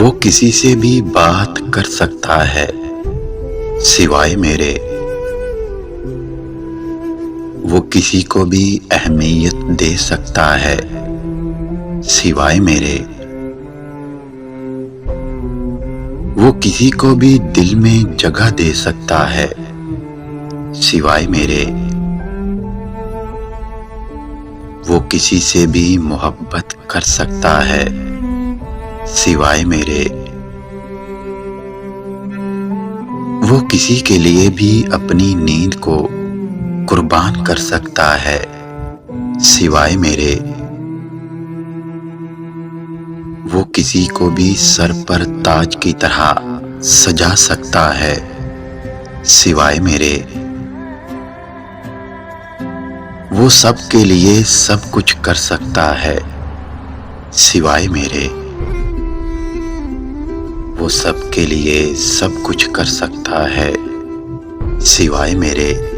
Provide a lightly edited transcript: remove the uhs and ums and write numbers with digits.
वो किसी से भी बात कर सकता है सिवाय मेरे। वो किसी को भी अहमियत दे सकता है सिवाय मेरे। वो किसी को भी दिल में जगह दे सकता है सिवाय मेरे। वो किसी से भी मोहब्बत कर सकता है सिवाय मेरे। वो किसी के लिए भी अपनी नींद को कुर्बान कर सकता है सिवाय मेरे। वो किसी को भी सर पर ताज की तरह सजा सकता है सिवाय मेरे। वो सब के लिए सब कुछ कर सकता है सिवाय मेरे। वो सब के लिए सब कुछ कर सकता है सिवाय मेरे।